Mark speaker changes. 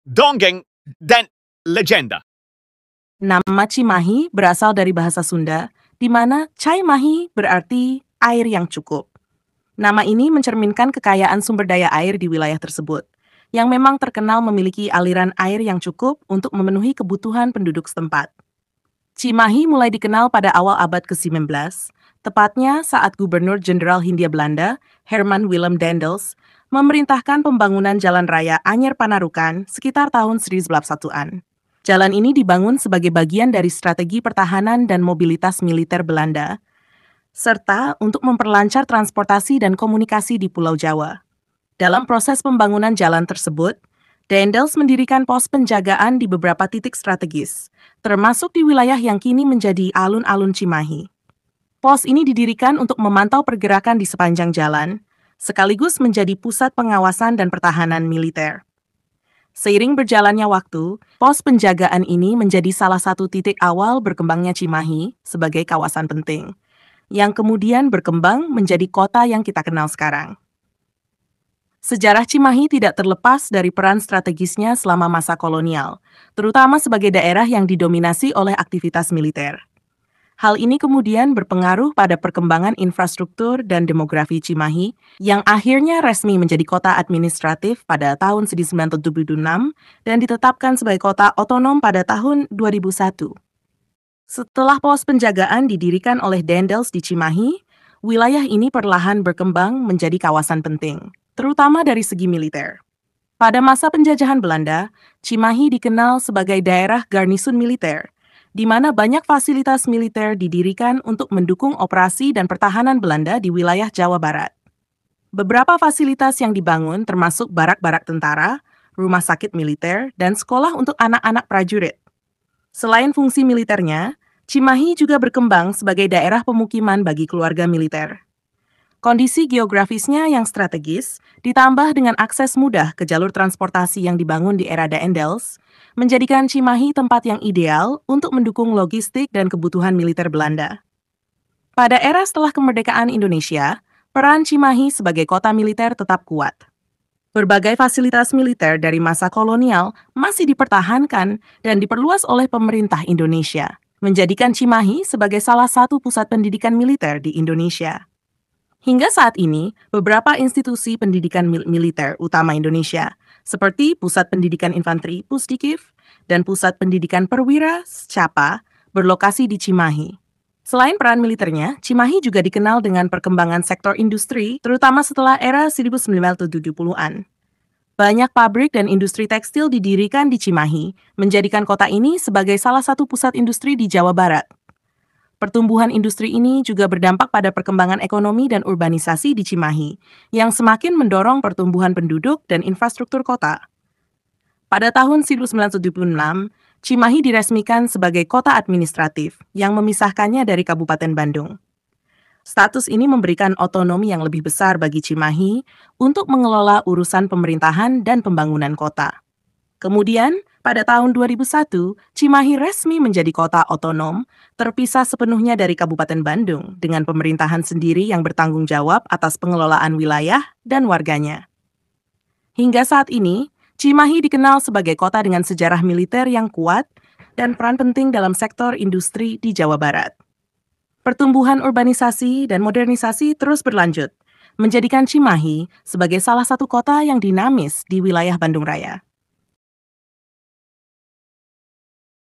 Speaker 1: dongeng, dan legenda.
Speaker 2: Nama Cimahi berasal dari bahasa Sunda, di mana Cai Mahi berarti air yang cukup. Nama ini mencerminkan kekayaan sumber daya air di wilayah tersebut, yang memang terkenal memiliki aliran air yang cukup untuk memenuhi kebutuhan penduduk setempat. Cimahi mulai dikenal pada awal abad ke-19, tepatnya saat Gubernur Jenderal Hindia Belanda, Herman Willem Daendels, memerintahkan pembangunan Jalan Raya Anyer Panarukan sekitar tahun 1901-an. Jalan ini dibangun sebagai bagian dari strategi pertahanan dan mobilitas militer Belanda, serta untuk memperlancar transportasi dan komunikasi di Pulau Jawa. Dalam proses pembangunan jalan tersebut, Daendels mendirikan pos penjagaan di beberapa titik strategis, termasuk di wilayah yang kini menjadi alun-alun Cimahi. Pos ini didirikan untuk memantau pergerakan di sepanjang jalan, sekaligus menjadi pusat pengawasan dan pertahanan militer. Seiring berjalannya waktu, pos penjagaan ini menjadi salah satu titik awal berkembangnya Cimahi sebagai kawasan penting, yang kemudian berkembang menjadi kota yang kita kenal sekarang. Sejarah Cimahi tidak terlepas dari peran strategisnya selama masa kolonial, terutama sebagai daerah yang didominasi oleh aktivitas militer. Hal ini kemudian berpengaruh pada perkembangan infrastruktur dan demografi Cimahi yang akhirnya resmi menjadi kota administratif pada tahun 1976 dan ditetapkan sebagai kota otonom pada tahun 2001. Setelah pos penjagaan didirikan oleh Daendels di Cimahi, wilayah ini perlahan berkembang menjadi kawasan penting, terutama dari segi militer. Pada masa penjajahan Belanda, Cimahi dikenal sebagai daerah garnisun militer, di mana banyak fasilitas militer didirikan untuk mendukung operasi dan pertahanan Belanda di wilayah Jawa Barat. Beberapa fasilitas yang dibangun termasuk barak-barak tentara, rumah sakit militer, dan sekolah untuk anak-anak prajurit. Selain fungsi militernya, Cimahi juga berkembang sebagai daerah pemukiman bagi keluarga militer. Kondisi geografisnya yang strategis, ditambah dengan akses mudah ke jalur transportasi yang dibangun di era Daendels, menjadikan Cimahi tempat yang ideal untuk mendukung logistik dan kebutuhan militer Belanda. Pada era setelah kemerdekaan Indonesia, peran Cimahi sebagai kota militer tetap kuat. Berbagai fasilitas militer dari masa kolonial masih dipertahankan dan diperluas oleh pemerintah Indonesia, menjadikan Cimahi sebagai salah satu pusat pendidikan militer di Indonesia. Hingga saat ini, beberapa institusi pendidikan militer utama Indonesia, seperti Pusat Pendidikan Infanteri Pusdikif dan Pusat Pendidikan Perwira (CAPA), berlokasi di Cimahi. Selain peran militernya, Cimahi juga dikenal dengan perkembangan sektor industri, terutama setelah era 1970-an. Banyak pabrik dan industri tekstil didirikan di Cimahi, menjadikan kota ini sebagai salah satu pusat industri di Jawa Barat. Pertumbuhan industri ini juga berdampak pada perkembangan ekonomi dan urbanisasi di Cimahi, yang semakin mendorong pertumbuhan penduduk dan infrastruktur kota. Pada tahun 1976, Cimahi diresmikan sebagai kota administratif yang memisahkannya dari Kabupaten Bandung. Status ini memberikan otonomi yang lebih besar bagi Cimahi untuk mengelola urusan pemerintahan dan pembangunan kota. Kemudian, pada tahun 2001, Cimahi resmi menjadi kota otonom, terpisah sepenuhnya dari Kabupaten Bandung dengan pemerintahan sendiri yang bertanggung jawab atas pengelolaan wilayah dan warganya. Hingga saat ini, Cimahi dikenal sebagai kota dengan sejarah militer yang kuat dan peran penting dalam sektor industri di Jawa Barat. Pertumbuhan urbanisasi dan modernisasi terus berlanjut, menjadikan Cimahi sebagai salah satu kota yang dinamis di wilayah Bandung Raya.